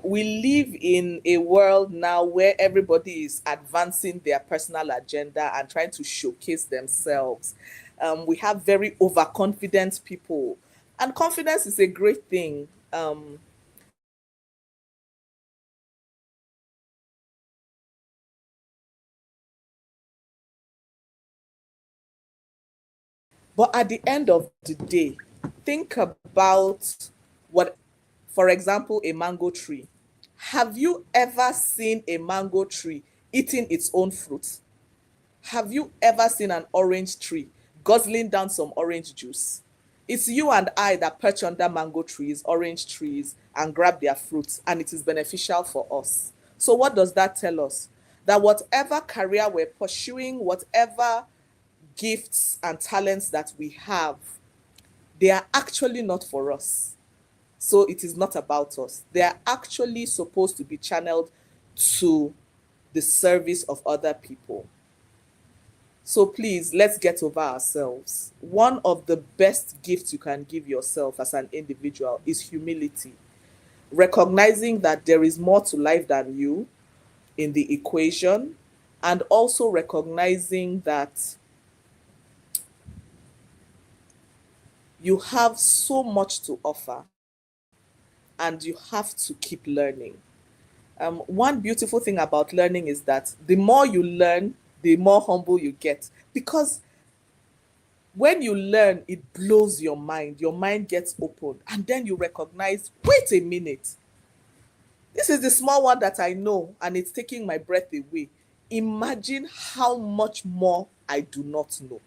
Speaker 2: We live in a world now where everybody is advancing their personal agenda and trying to showcase themselves. We have very overconfident people, and confidence is a great thing. But at the end of the day, think about what, for example, a mango tree. Have you ever seen a mango tree eating its own fruit? Have you ever seen an orange tree guzzling down some orange juice? It's you and I that perch under mango trees, orange trees, and grab their fruits, and it is beneficial for us. So, what does that tell us? That whatever career we're pursuing, whatever gifts and talents that we have, they are actually not for us. So it is not about us. They are actually supposed to be channeled to the service of other people. So please, let's get over ourselves. One of the best gifts you can give yourself as an individual is humility. Recognizing that there is more to life than you in the equation, and also recognizing that you have so much to offer and you have to keep learning. One beautiful thing about learning is that the more you learn, the more humble you get. Because when you learn, it blows your mind gets opened, and then you recognize, wait a minute, this is the small one that I know, and it's taking my breath away. Imagine how much more I do not know.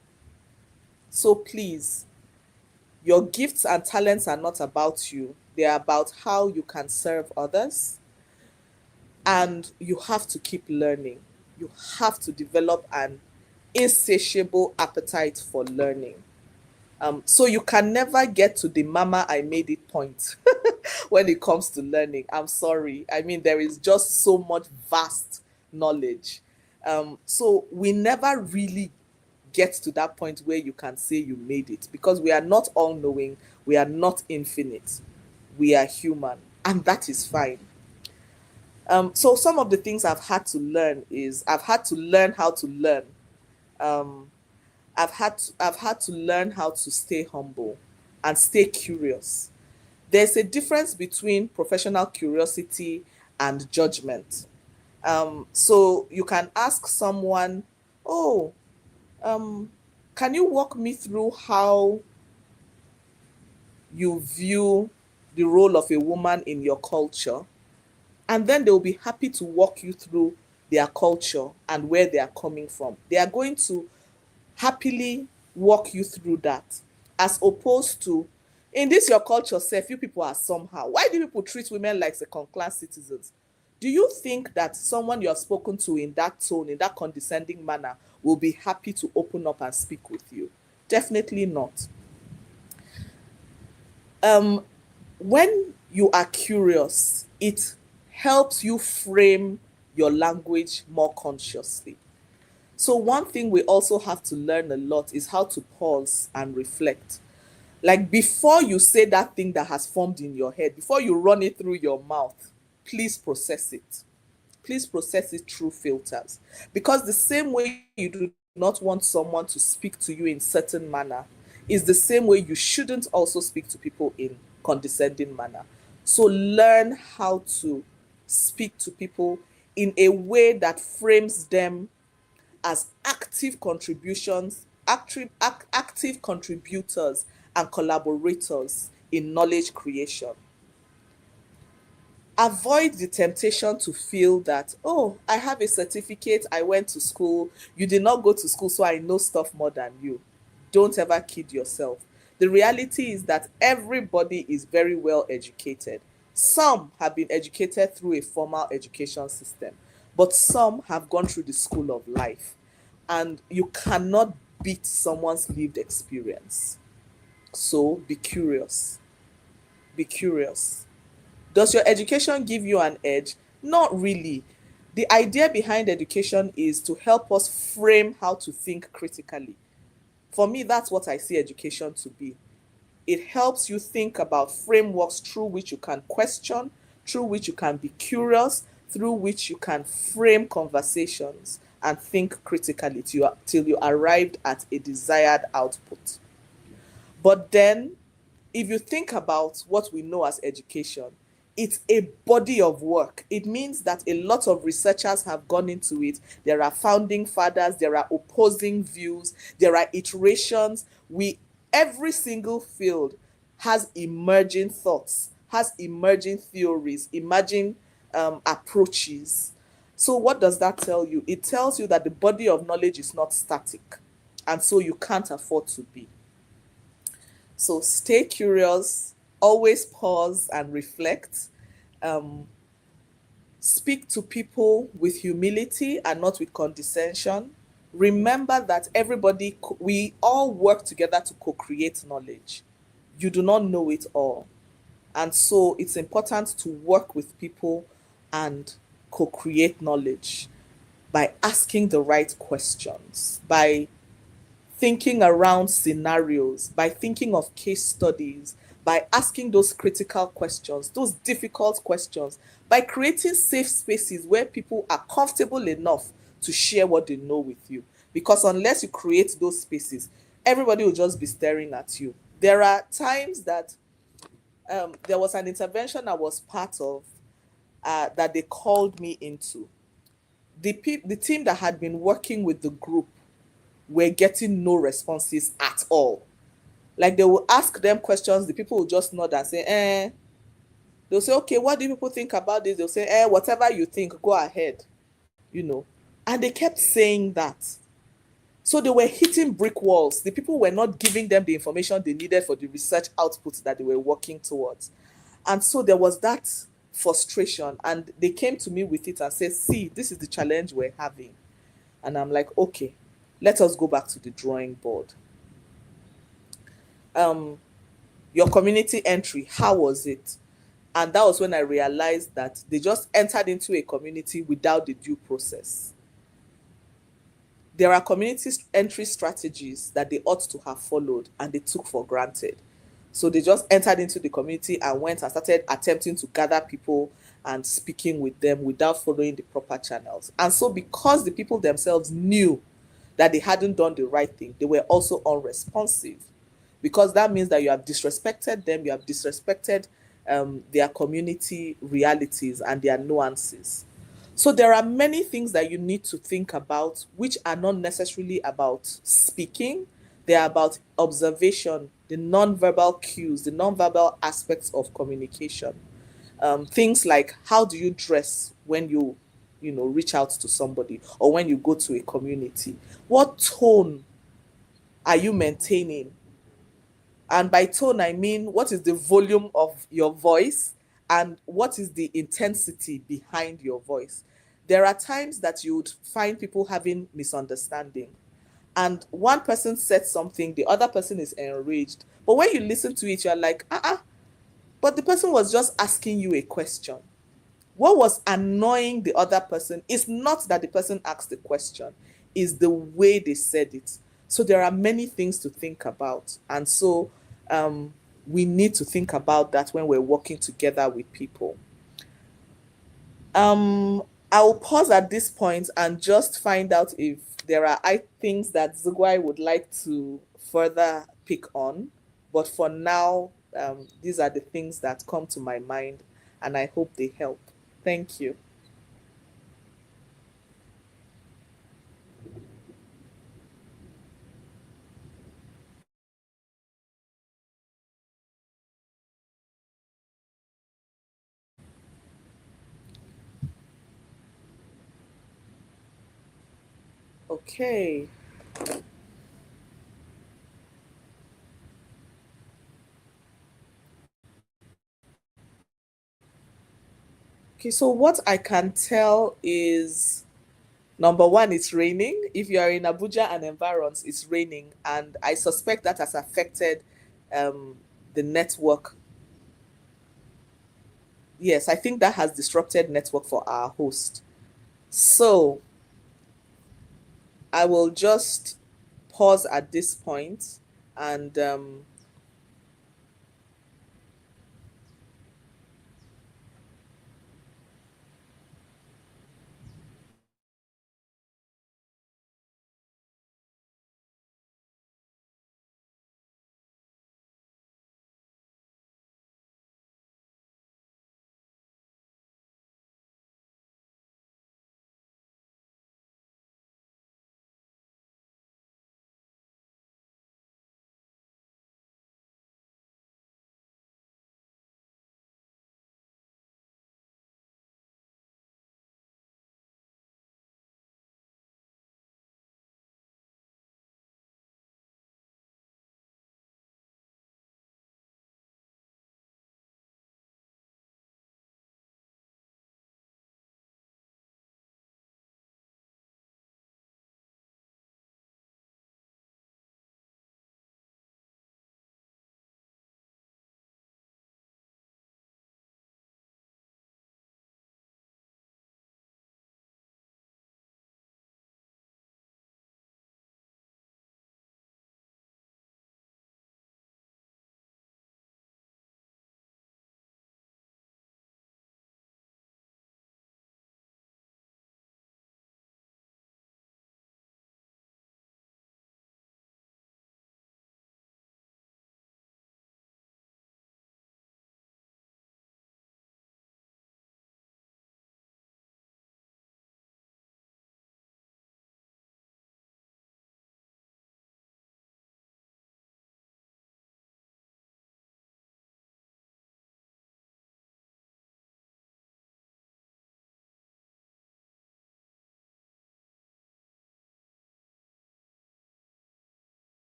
Speaker 2: So please, your gifts and talents are not about you, they're about how you can serve others, and you have to keep learning. You have to develop an insatiable appetite for learning. So you can never get to the mama I made it point when it comes to learning. I'm sorry. I mean, there is just so much vast knowledge. So we never really get to that point where you can say you made it, because we are not all knowing, we are not infinite, we are human, and that is fine. So some of the things I've had to learn is I've had to learn how to learn. Um, I've had to learn how to stay humble and stay curious. There's a difference between professional curiosity and judgment. So you can ask someone, "Oh, um, can you walk me through how you view the role of a woman in your culture?" And then they'll be happy to walk you through their culture and where they are coming from. They are going to happily walk you through that, as opposed to, in this your culture sef, you people are somehow. Why do people treat women like second class citizens? Do you think that someone you have spoken to in that tone, in that condescending manner, will be happy to open up and speak with you? Definitely not. When you are curious, it helps you frame your language more consciously. So one thing we also have to learn a lot is how to pause and reflect. Like, before you say that thing that has formed in your head, before you run it through your mouth, please process it. Please process it through filters. Because the same way you do not want someone to speak to you in certain manner is the same way you shouldn't also speak to people in condescending manner. So learn how to speak to people in a way that frames them as active contributors and collaborators in knowledge creation. Avoid the temptation to feel that, oh, I have a certificate, I went to school, you did not go to school, so I know stuff more than you. Don't ever kid yourself. The reality is that everybody is very well educated. Some have been educated through a formal education system, but some have gone through the school of life. And you cannot beat someone's lived experience. So be curious. Be curious. Does your education give you an edge? Not really. The idea behind education is to help us frame how to think critically. For me, that's what I see education to be. It helps you think about frameworks through which you can question, through which you can be curious, through which you can frame conversations and think critically till you arrived at a desired output. But then, if you think about what we know as education, it's a body of work. It means that a lot of researchers have gone into it. There are founding fathers, there are opposing views, there are iterations. Every single field has emerging thoughts, has emerging theories, emerging approaches. So what does that tell you? It tells you that the body of knowledge is not static, and so you can't afford to be. So stay curious, always pause and reflect. Um, Speak to people with humility and not with condescension. Remember that we all work together to co create knowledge. You do not know it all. And so it's important to work with people and co create knowledge by asking the right questions, by thinking around scenarios, by thinking of case studies, by asking those critical questions, those difficult questions, by creating safe spaces where people are comfortable enough to share what they know with you. Because unless you create those spaces, everybody will just be staring at you. There are times that there was an intervention I was part of that they called me into. The team that had been working with the group were getting no responses at all. Like, they will ask them questions, the people will just nod and say, eh. They'll say, okay, what do people think about this? They'll say, whatever you think, go ahead, you know. And they kept saying that. So they were hitting brick walls. The people were not giving them the information they needed for the research outputs that they were working towards. And so there was that frustration. And they came to me with it and said, see, this is the challenge we're having. And I'm like, okay, let us go back to the drawing board. um your community entry, how was it? And that was when I realized that they just entered into a community without the due process. There are community entry strategies that they ought to have followed and they took for granted. So they just entered into the community and went and started attempting to gather people and speaking with them without following the proper channels. And so, because the people themselves knew that they hadn't done the right thing, they were also unresponsive, because that means that you have disrespected them, you have disrespected their community realities and their nuances. So there are many things that you need to think about, which are not necessarily about speaking. They are about observation, the non-verbal cues, the non-verbal aspects of communication. Things like, how do you dress when you reach out to somebody, or when you go to a community? What tone are you maintaining? And by tone, I mean, what is the volume of your voice and what is the intensity behind your voice? There are times that you would find people having misunderstanding. And one person said something, the other person is enraged. But when you listen to it, you're like, but the person was just asking you a question. What was annoying the other person is not that the person asked the question, is the way they said it. So there are many things to think about. And so we need to think about that when we're working together with people. Um, I'll pause at this point and just find out if there are things that Zugwai would like to further pick on. But for now, these are the things that come to my mind, and I hope they help. Thank you. Okay. Okay, so what I can tell is, number one, it's raining. If you are in Abuja and environs, it's raining, and I suspect that has affected um, the network. Yes, I think that has disrupted network for our host. So I will just pause at this point and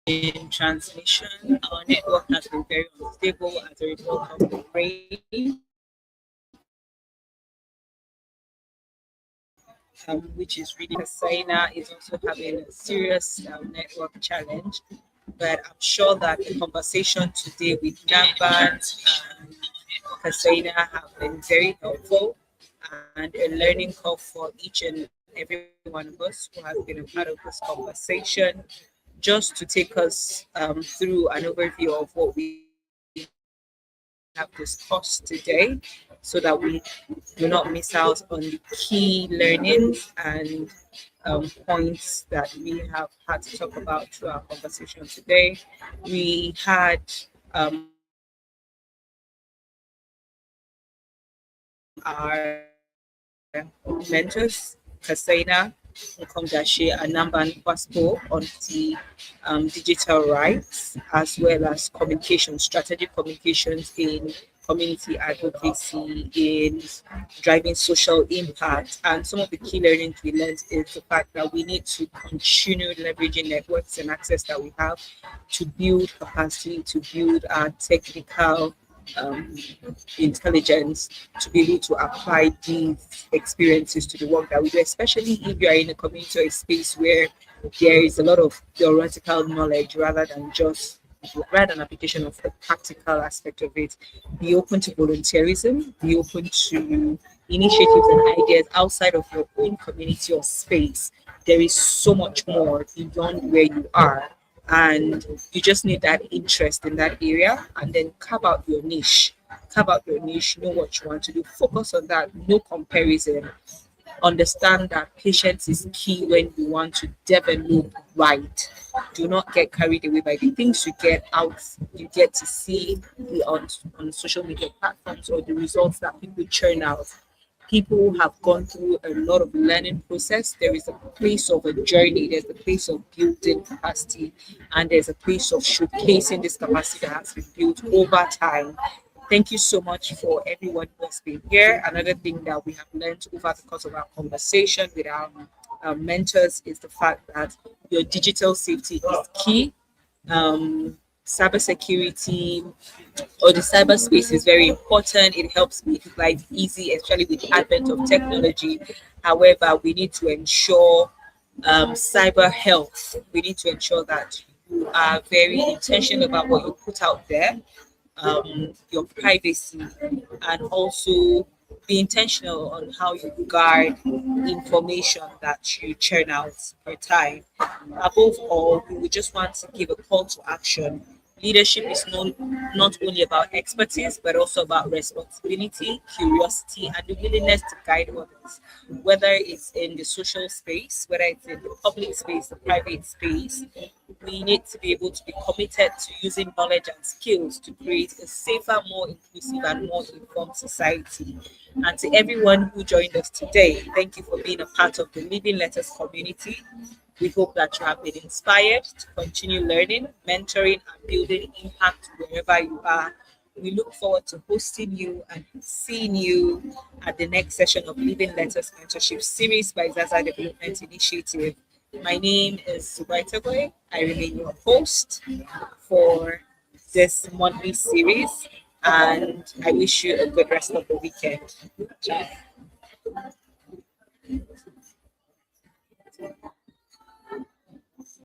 Speaker 1: in transmission. Our network has been very unstable as a result of the rain, which is really Kasaina is also having a serious network challenge. But I'm sure that the conversation today with Namban and Kasaina have been very helpful and a learning curve for each and every one of us who has been a part of this conversation, just to take us through an overview of what we have discussed today so that we do not miss out on the key learnings and points that we have had to talk about through our conversation today. We had our mentors, Kasaina, Nkomdashi, and Namban Kwaspo on the digital rights, as well as communication, strategic communications in community advocacy, in driving social impact. And some of the key learnings we learned is the fact that we need to continue leveraging networks and access that we have to build capacity, to build our technical um, intelligence to be able to apply these experiences to the work that we do, especially if you are in a community or a space where there is a lot of theoretical knowledge rather than application of the practical aspect of it. Be open to volunteerism, be open to initiatives and ideas outside of your own community or space. There is so much more beyond where you are, and you just need that interest in that area, and then carve out your niche, know what you want to do, focus on that, no comparison. Understand that patience is key when you want to develop right. Do not get carried away by the things you get to see on social media platforms or the results that people churn out. People have gone through a lot of learning process. There is a place of a journey, there's a place of building capacity, and there's a place of showcasing this capacity that has been built over time. Thank you so much for everyone who has been here. Another thing that we have learned over the course of our conversation with our mentors is the fact that your digital safety is key. Cybersecurity or the cyberspace is very important. It helps make life easy, especially with the advent of technology. However, we need to ensure cyber health. We need to ensure that you are very intentional about what you put out there, your privacy, and also be intentional on how you guard information that you churn out per time. Above all, we would just want to give a call to action. Leadership is not only about expertise, but also about responsibility, curiosity, and the willingness to guide others. Whether it's in the social space, whether it's in the public space, the private space, we need to be able to be committed to using knowledge and skills to create a safer, more inclusive, and more informed society. And to everyone who joined us today, thank you for being a part of the Living Letters community. We hope that you have been inspired to continue learning, mentoring, and building impact wherever you are. We look forward to hosting you and seeing you at the next session of Living Letters Mentorship Series by Zaza Development Initiative. My name is Subaitagoy. I remain your host for this monthly series, and I wish you a good rest of the weekend. Ciao.